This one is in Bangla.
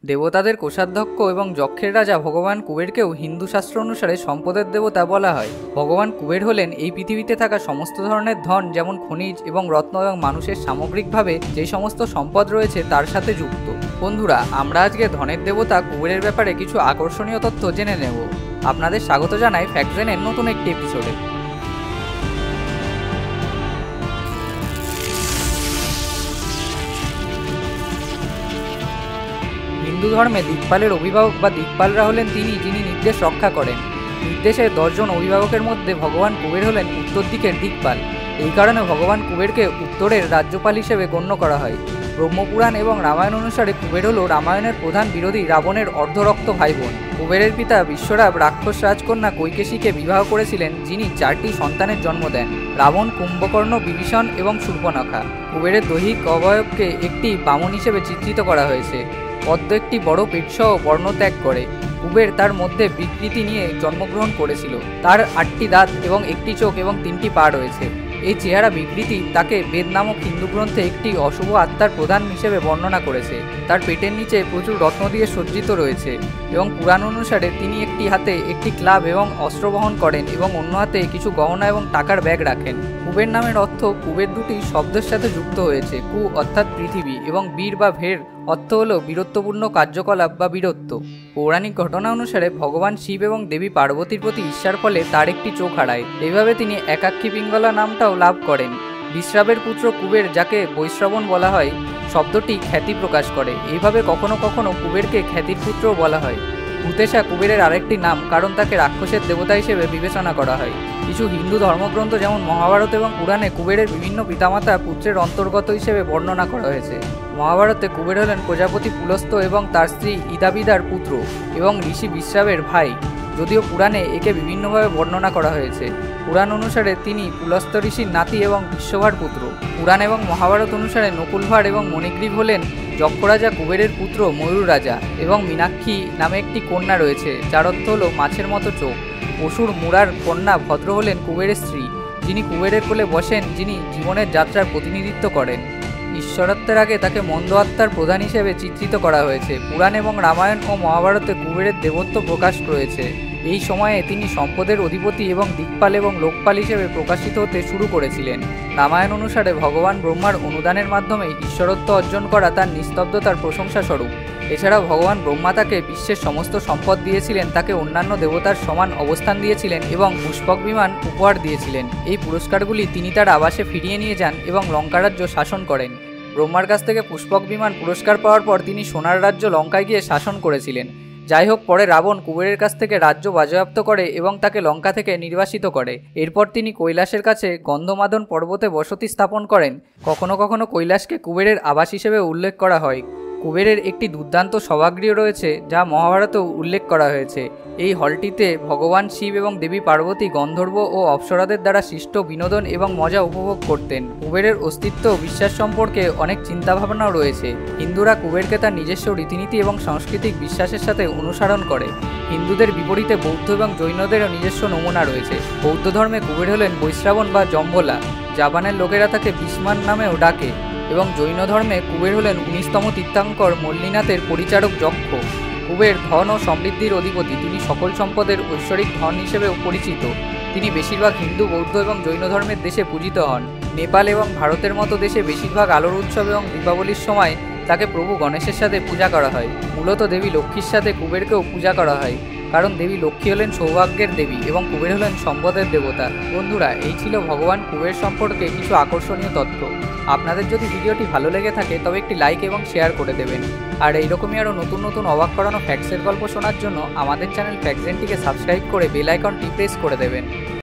দেবতাদের কোষাধ্যক্ষ এবং যক্ষের রাজা ভগবান কুবেরকেও হিন্দু শাস্ত্র অনুসারে সম্পদের দেবতা বলা হয়। ভগবান কুবের হলেন এই পৃথিবীতে থাকা সমস্ত ধরনের ধন, যেমন খনিজ এবং রত্ন এবং মানুষের সামগ্রিকভাবে যে সমস্ত সম্পদ রয়েছে তার সাথে যুক্ত। বন্ধুরা, আমরা আজকে ধনের দেবতা কুবেরের ব্যাপারে কিছু আকর্ষণীয় তথ্য জেনে নেব। আপনাদের স্বাগত জানাই ফ্যাক্টজেনের নতুন একটি এপিসোডে। হিন্দু ধর্মে দিকপালের অভিভাবক বা দিকপালরা হলেন যিনি নির্দেশ রক্ষা করেন। নির্দেশের 10 জন অভিভাবকের মধ্যে ভগবান কুবের হলেন উত্তর দিকের দিকপাল। এই কারণে ভগবান কুবেরকে উত্তরের রাজ্যপাল হিসেবে গণ্য করা হয়। ব্রহ্মপুরাণ এবং রামায়ণ অনুসারে কুবের হল রামায়ণের প্রধান বিরোধী রাবণের অর্ধরক্ত ভাই বোন। কুবেরের পিতা বিশ্বরাব রাক্ষস রাজকন্যা কৈকেশীকে বিবাহ করেছিলেন, যিনি 4টি সন্তানের জন্ম দেন: রাবণ, কুম্ভকর্ণ, বিভীষণ এবং শূর্পণখা। কুবেরের দৈহিক অবয়বকে একটি বামন হিসেবে চিত্রিত করা হয়েছে। পদ্ম একটি বড় পেটসহ বর্ণত্যাগ করে। কুবের তার মধ্যে বিকৃতি নিয়ে জন্মগ্রহণ করেছিল। তার 8টি দাঁত এবং 1টি চোখ এবং 3টি পা রয়েছে। এই চেহারা বিকৃতি তাকে বেদ নামক হিন্দু গ্রন্থে একটি অশুভ আত্মার প্রধান হিসেবে বর্ণনা করেছে। তার পেটের নিচে প্রচুর রত্ন দিয়ে সজ্জিত রয়েছে এবং পুরাণ অনুসারে তিনি একটি হাতে একটি ক্লাব এবং অস্ত্র বহন করেন এবং অন্য হাতে কিছু গহনা এবং টাকার ব্যাগ রাখেন। কুবের নামের অর্থ কুবের দুটি শব্দের সাথে যুক্ত হয়েছে। কু অর্থাৎ পৃথিবী এবং বীর বা ভের অর্থ হল বীরত্বপূর্ণ কার্যকলাপ বা বীরত্ব। পৌরাণিক ঘটনা অনুসারে ভগবান শিব এবং দেবী পার্বতীর প্রতি ঈর্ষার ফলে তার একটি চোখ হারায়। এইভাবে তিনি একাক্ষী পিঙ্গলা নামটাও লাভ করেন। বিশ্রাবের পুত্র কুবের, যাকে বৈশ্রবণ বলা হয়, শব্দটি খ্যাতি প্রকাশ করে। এইভাবে কখনো কখনো কুবেরকে খ্যাতির পুত্রও বলা হয়। ভূতেশা কুবেরের আরেকটি নাম, কারণ তাকে রাক্ষসের দেবতা হিসেবে বিবেচনা করা হয়। কিছু হিন্দু ধর্মগ্রন্থ যেমন মহাভারত এবং পুরাণে কুবেরের বিভিন্ন পিতামাতা পুত্রের অন্তর্গত হিসেবে বর্ণনা করা হয়েছে। মহাভারতে কুবের হলেন প্রজাপতি পুলস্ত্য এবং তার স্ত্রী ইদাবিদার পুত্র এবং ঋষি বিশ্রাবের ভাই, যদিও পুরাণে একে বিভিন্নভাবে বর্ণনা করা হয়েছে। পুরাণ অনুসারে তিনি পুলস্ত্য ঋষির নাতি এবং বিশ্বভার পুত্র। পুরাণ এবং মহাভারত অনুসারে নকুলভার এবং মণিগ্রীব হলেন যক্ষরাজা কুবেরের পুত্র ময়ূর রাজা, এবং মীনাক্ষী নামে একটি কন্যা রয়েছে, যার অর্থ হল মাছের মতো চোখ। অসুর মুরার কন্যা ভদ্র হলেন কুবেরের স্ত্রী, যিনি কুবেরের কোলে বসেন, যিনি জীবনের যাত্রার প্রতিনিধিত্ব করেন। ঈশ্বরত্বের আগে তাকে মন্দ আত্মার প্রধান হিসেবে চিত্রিত করা হয়েছে। পুরাণ এবং রামায়ণ ও মহাভারতে কুবেরের দেবত্ব প্রকাশ রয়েছে। এই সময়ে তিনি সম্পদের অধিপতি এবং দিকপাল এবং লোকপাল হিসেবে প্রকাশিত হতে শুরু করেছিলেন। রামায়ণ অনুসারে ভগবান ব্রহ্মার অনুদানের মাধ্যমে ঈশ্বরত্ব অর্জন করা তার নিস্তব্ধতার প্রশংসা স্বরূপ। এছাড়াও ভগবান ব্রহ্মা তাকে বিশ্বের সমস্ত সম্পদ দিয়েছিলেন, তাকে অন্যান্য দেবতার সমান অবস্থান দিয়েছিলেন এবং পুষ্পক বিমান উপহার দিয়েছিলেন। এই পুরস্কারগুলি তিনি তার আবাসে ফিরিয়ে নিয়ে যান এবং লঙ্কা রাজ্য শাসন করেন। ব্রহ্মার কাছ থেকে পুষ্পক বিমান পুরস্কার পাওয়ার পর তিনি সোনার রাজ্য লঙ্কায় গিয়ে শাসন করেছিলেন। যাই হোক, পরে রাবণ কুবেরের কাছ থেকে রাজ্য বাজেয়াপ্ত করে এবং তাকে লঙ্কা থেকে নির্বাসিত করে। এরপর তিনি কৈলাসের কাছে গন্ধমাদন পর্বতে বসতি স্থাপন করেন। কখনো কখনো কৈলাসকে কুবেরের আবাস হিসেবে উল্লেখ করা হয়। কুবেরের একটি দুর্দান্ত সভাগৃহ রয়েছে, যা মহাভারতেও উল্লেখ করা হয়েছে। এই হলটিতে ভগবান শিব এবং দেবী পার্বতী গন্ধর্ব ও অপ্সরাদের দ্বারা সৃষ্ট বিনোদন এবং মজা উপভোগ করতেন। কুবেরের অস্তিত্ব ও বিশ্বাস সম্পর্কে অনেক চিন্তাভাবনাও রয়েছে। হিন্দুরা কুবেরকে তার নিজস্ব রীতিনীতি এবং সাংস্কৃতিক বিশ্বাসের সাথে অনুসরণ করে। হিন্দুদের বিপরীতে বৌদ্ধ এবং জৈনদেরও নিজস্ব নমুনা রয়েছে। বৌদ্ধ ধর্মে কুবের হলেন বৈশ্রাবণ বা জম্বলা। জাপানের লোকেরা তাকে বিস্মান নামেও ডাকে। এবং জৈন ধর্মে কুবের হলেন 19তম তীর্থঙ্কর মল্লিনাথের পরিচারক যক্ষ। কুবের ধন ও সমৃদ্ধির অধিপতি। তিনি সকল সম্পদের ঐশ্বরিক ধন হিসেবেও পরিচিত। তিনি বেশিরভাগ হিন্দু, বৌদ্ধ এবং জৈন ধর্মের দেশে পূজিত হন। নেপাল এবং ভারতের মতো দেশে বেশিরভাগ আলোর উৎসব এবং দীপাবলির সময় তাকে প্রভু গণেশের সাথে পূজা করা হয়। মূলত দেবী লক্ষ্মীর সাথে কুবেরকেও পূজা করা হয়, কারণ দেবী লক্ষ্মী হলেন সৌভাগ্যের দেবী এবং কুবের হলেন সম্পদের দেবতা। বন্ধুরা, এই ছিল ভগবান কুবের সম্পর্কে কিছু আকর্ষণীয় তথ্য। আপনাদের যদি ভিডিওটি ভালো লেগে থাকে তবে একটি লাইক এবং শেয়ার করে দেবেন। আর এইরকমই আরও নতুন নতুন অবাক করানো ফ্যাক্টসের গল্প শোনার জন্য আমাদের চ্যানেল ফ্যাক্টজেনটিকে সাবস্ক্রাইব করে বেল আইকনটি প্রেস করে দেবেন।